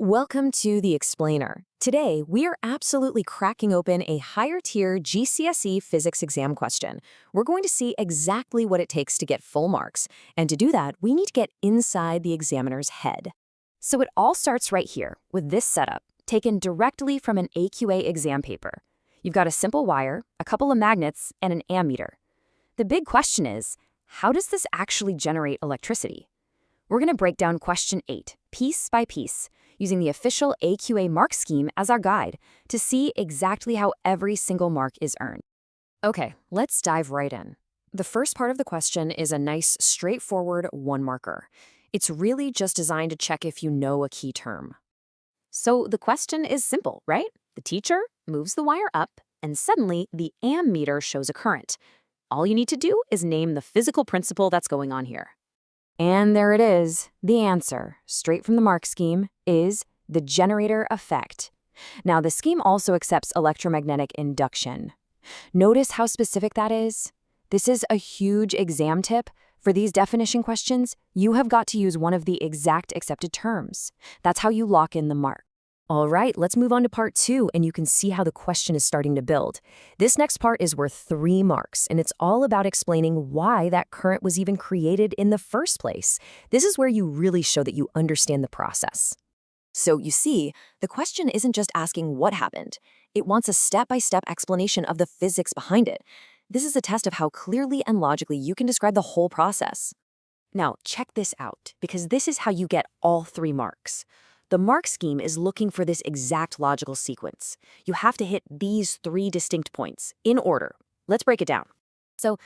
Welcome to The Explainer. Today, we are absolutely cracking open a higher-tier GCSE Physics exam question. We're going to see exactly what it takes to get full marks, and to do that, we need to get inside the examiner's head. So it all starts right here, with this setup, taken directly from an AQA exam paper. You've got a simple wire, a couple of magnets, and an ammeter. The big question is, how does this actually generate electricity? We're going to break down question 8, piece by piece, using the official AQA mark scheme as our guide to see exactly how every single mark is earned. Okay, let's dive right in. The first part of the question is a nice, straightforward one-marker. It's really just designed to check if you know a key term. So the question is simple, right? The teacher moves the wire up, and suddenly the ammeter shows a current. All you need to do is name the physical principle that's going on here. And there it is. The answer, straight from the mark scheme, is the generator effect. Now, the scheme also accepts electromagnetic induction. Notice how specific that is? This is a huge exam tip. For these definition questions, you have got to use one of the exact accepted terms. That's how you lock in the mark. All right, let's move on to part 2, and you can see how the question is starting to build. This next part is worth 3 marks, and it's all about explaining why that current was even created in the first place. This is where you really show that you understand the process. So you see, the question isn't just asking what happened. It wants a step-by-step explanation of the physics behind it. This is a test of how clearly and logically you can describe the whole process. Now, check this out, because this is how you get all 3 marks. The mark scheme is looking for this exact logical sequence. You have to hit these 3 distinct points, in order. Let's break it down. So,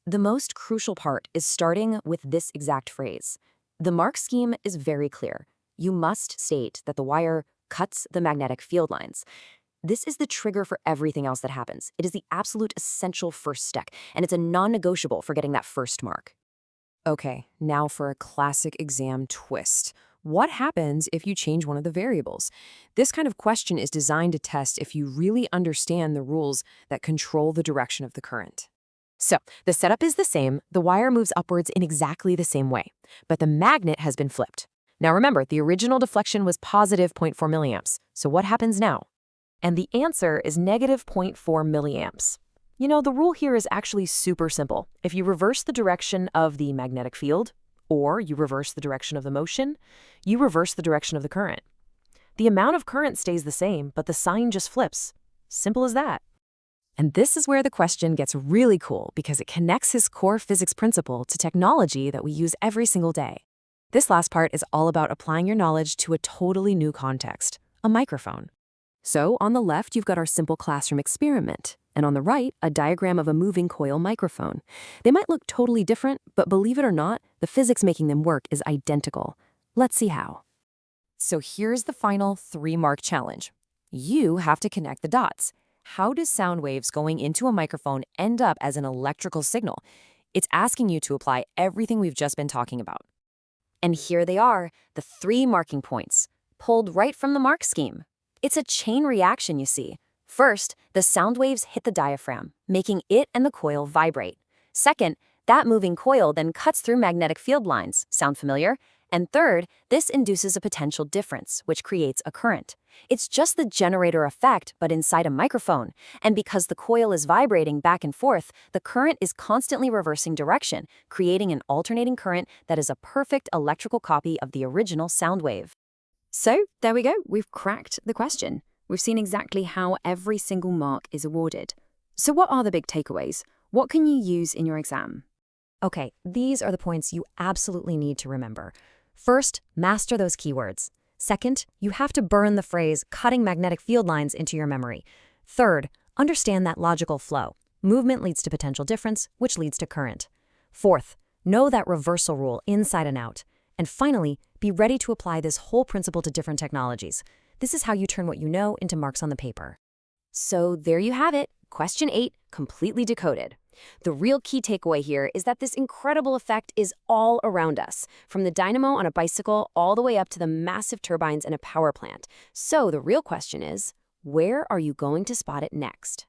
the most crucial part is starting with this exact phrase. The mark scheme is very clear. You must state that the wire cuts the magnetic field lines. This is the trigger for everything else that happens. It is the absolute essential first step, and it's a non-negotiable for getting that first mark. Okay, now for a classic exam twist. What happens if you change one of the variables? This kind of question is designed to test if you really understand the rules that control the direction of the current. So, the setup is the same. The wire moves upwards in exactly the same way, but the magnet has been flipped. Now remember, the original deflection was positive 0.4 milliamps. So what happens now? And the answer is negative 0.4 milliamps. You know, the rule here is actually super simple. If you reverse the direction of the magnetic field, or you reverse the direction of the motion, you reverse the direction of the current. The amount of current stays the same, but the sign just flips. Simple as that. And this is where the question gets really cool, because it connects his core physics principle to technology that we use every single day. This last part is all about applying your knowledge to a totally new context, a microphone. So on the left, you've got our simple classroom experiment, and on the right, a diagram of a moving coil microphone. They might look totally different, but believe it or not, the physics making them work is identical. Let's see how. So here's the final 3-mark challenge. You have to connect the dots. How does sound waves going into a microphone end up as an electrical signal? It's asking you to apply everything we've just been talking about. And here they are, the 3 marking points, pulled right from the mark scheme. It's a chain reaction, you see. First, the sound waves hit the diaphragm, making it and the coil vibrate. Second, that moving coil then cuts through magnetic field lines. Sound familiar? And third, this induces a potential difference, which creates a current. It's just the generator effect, but inside a microphone. And because the coil is vibrating back and forth, the current is constantly reversing direction, creating an alternating current that is a perfect electrical copy of the original sound wave. So, there we go. We've cracked the question. We've seen exactly how every single mark is awarded. So what are the big takeaways? What can you use in your exam? Okay, these are the points you absolutely need to remember. First, master those keywords. Second, you have to burn the phrase cutting magnetic field lines into your memory. Third, understand that logical flow. Movement leads to potential difference, which leads to current. Fourth, know that reversal rule inside and out. And finally, be ready to apply this whole principle to different technologies. This is how you turn what you know into marks on the paper. So there you have it, question 8, completely decoded. The real key takeaway here is that this incredible effect is all around us, from the dynamo on a bicycle all the way up to the massive turbines in a power plant. So the real question is, where are you going to spot it next?